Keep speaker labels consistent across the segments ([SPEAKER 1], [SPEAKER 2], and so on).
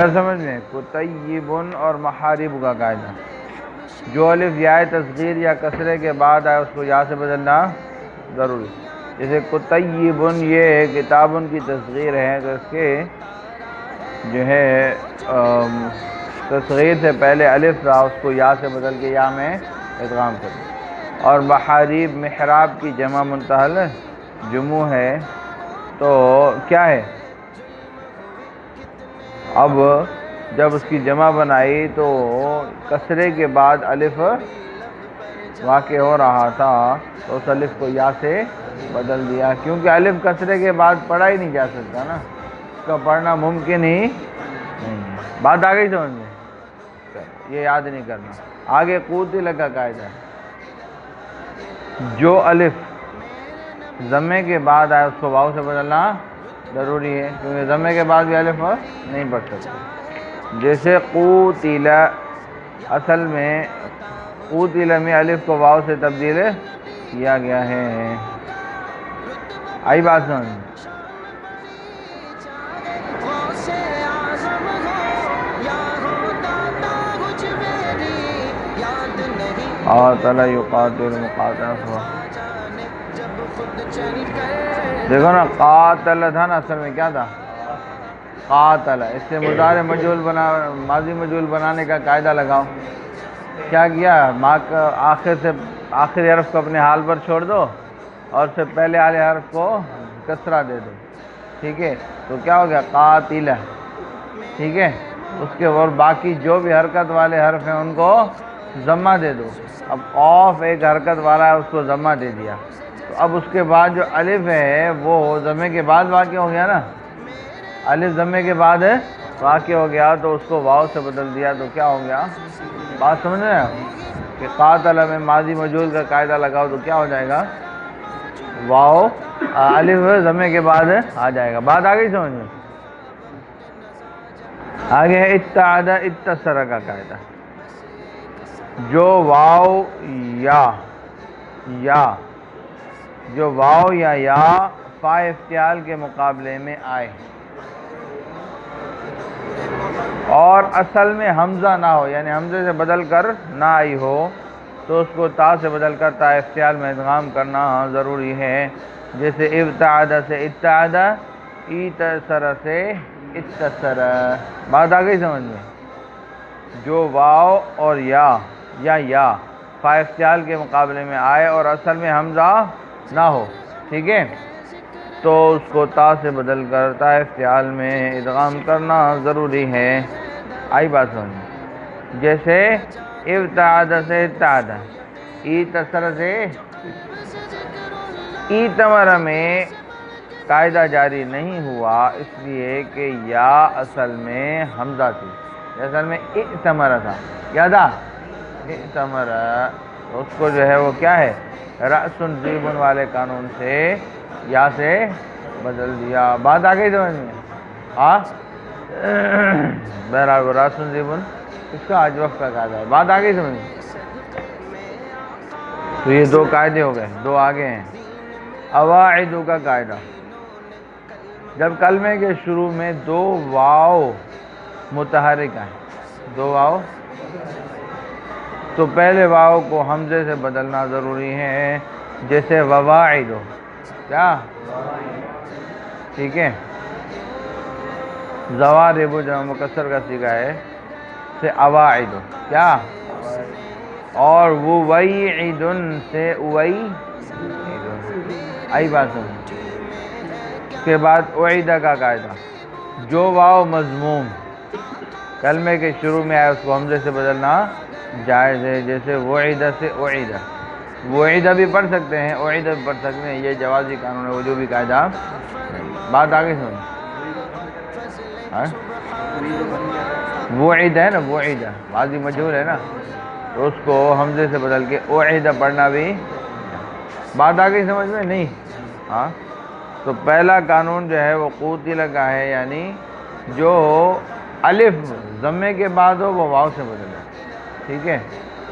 [SPEAKER 1] آیا سمجھ میں؟ کتیبن اور محارب کا قاعدہ، جو الف یا تصغیر یا کسرے کے بعد آئے اس کو یا سے بدلنا ضروری. جیسے کتیبن یہ کتابن کی تصغیر ہے تو اس کے جو ہے تصغیر سے پہلے الف تھا اس کو یا سے بدل کے یا میں ادغام کر دیا. اور محاریب محراب کی جمع منتحل جمع ہے تو کیا ہے؟ اب جب اس کی جمع بنائی تو کسرے کے بعد الف واقع ہو رہا تھا تو اس الف کو یا سے بدل دیا، کیونکہ الف کسرے کے بعد پڑھا ہی نہیں جا سکتا نا، اس کا پڑھنا ممکن ہی نہیں ہے. بات آ گئی سمجھ میں؟ یہ یاد نہیں کرنا. آگے قوتل کا قاعدہ ہے، جو الف ضمے کے بعد آئے اس کو واو سے بدلنا ضروری ہے، کیونکہ ضمے کے بعد بھی الف نہیں پڑھ سکتے. جیسے قوتل، اصل میں قوتل میں الف کو واو سے تبدیل کیا گیا ہے. آئی بات سمجھ میں؟ قاتل یقاتل مقاتل. دیکھو نا قاتل تھا نا، اصل میں کیا تھا؟ قاتل. اس سے مضارع مجہول ماضی مجہول بنانے کا قاعدہ لگاؤ. کیا کیا؟ آخر سے آخری حرف کو اپنے حال پر چھوڑ دو اور سے پہلے والے حرف کو کسرہ دے دو. ٹھیک ہے، تو کیا ہو گیا؟ قاتل. ٹھیک ہے، اس کے اور باقی جو بھی حرکت والے حرف ہیں ان کو ضمہ دے دو. اب قاف ایک حرکت والا ہے، اس کو ضمہ دے دیا، تو اب اس کے بعد جو الف ہے وہ ضمے کے بعد واقع ہو گیا نا، الف ضمے کے بعد واقع ہو گیا تو اس کو واو سے بدل دیا تو کیا ہو گیا؟ بات سمجھ رہے ہیں کہ قاتل میں ماضی مجہول کا قاعدہ لگاؤ تو کیا ہو جائے گا؟ واو الف ضمے کے بعد آ جائے گا. بات آ گئی سمجھ میں؟ آگے ہے اتعد اتصر کا قاعدہ، جو واو یا فا افتعال کے مقابلے میں آئے اور اصل میں حمزہ نہ ہو، یعنی حمزے سے بدل کر نہ آئی ہو تو اس کو تا سے بدل کر تا افتعال میں ادغام کرنا ضروری ہے. جیسے ابتعد سے اتعد، ایتصر سے اتصر. بات آ گئی سمجھ میں؟ جو واو اور یا فا افتعال کے مقابلے میں آئے اور اصل میں حمزہ نہ ہو، ٹھیک ہے، تو اس کو تا سے بدل کر تا افتعال میں ادغام کرنا ضروری ہے. آئی بات سمجھ میں؟ جیسے ابتعد سے ابتعد، ایتصر سے ایتمر میں قاعدہ جاری نہیں ہوا اس لیے کہ یا اصل میں حمزہ تھی، اصل میں اعتمر تھا. کیا تھا؟ اعتمر. اس کو جو ہے وہ کیا ہے؟ رأس زیبن والے قانون سے یا سے بدل دیا. بات آ گئی سمجھ میں؟ ہاں بہرحال وہ رأس زیبن اس کا آج وقت کا قاعدہ ہے. بات آ گئی سمجھ میں؟ تو یہ دو قاعدے ہو گئے، دو آگے ہیں. اواعد کا قاعدہ، جب کلمے کے شروع میں دو واو متحرک آئیں، دو واو، تو پہلے واو کو حمزے سے بدلنا ضروری ہے. جیسے وواعد، کیا؟ ٹھیک ہے، زوارب جو مکسر کا صیغہ ہے سے اواعد، کیا؟ اور وویعد سے اویعد. آئی بات سمجھ؟ اس کے بعد اعیدہ کا قاعدہ، جو واو مضموم کلمے کے شروع میں آئے اس کو حمزے سے بدلنا جائز ہے. جیسے وعیدہ سے اعیدہ، وعیدہ بھی پڑھ سکتے ہیں، اعیدہ بھی پڑھ سکتے ہیں، یہ جوازی قانون ہے، وہ جو بھی قاعدہ. بات آگے سمجھ؟ وعیدہ ہے نا، وعیدہ ماضی مجہول ہے نا، تو اس کو حمزے سے بدل کے اعیدہ پڑھنا بھی. بات آ گئی سمجھ میں؟ نہیں؟ ہاں، تو پہلا قانون جو ہے وہ قوتل کا ہے، یعنی جو الف ضمے کے بعد ہو وہ واو سے بدلے. ٹھیک ہے،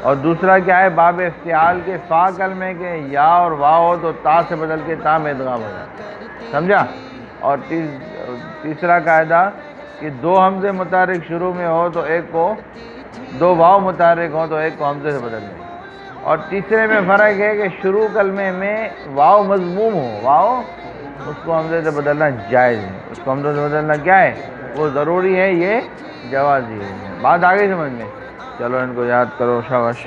[SPEAKER 1] اور دوسرا کیا ہے؟ باب افتعال کے فا کلمے کے یا اور واو ہو تو تا سے بدل کے تا میں ادغام ہو جائے. سمجھا؟ اور تیسرا قاعدہ کہ دو حمزے متحرک شروع میں ہو تو ایک کو، دو واو متحرک ہو تو ایک کو حمزے سے بدل دیں، اور تیسرے میں فرق ہے کہ شروع کلمے میں واو مضموم ہو، واو اس کو حمزے سے بدلنا جائز ہے، اس کو حمزے سے بدلنا کیا ہے، وہ ضروری ہے، یہ جوازی ہے۔ بات آگئی سمجھ میں؟ چلو ان کو یاد کرو، شاباش۔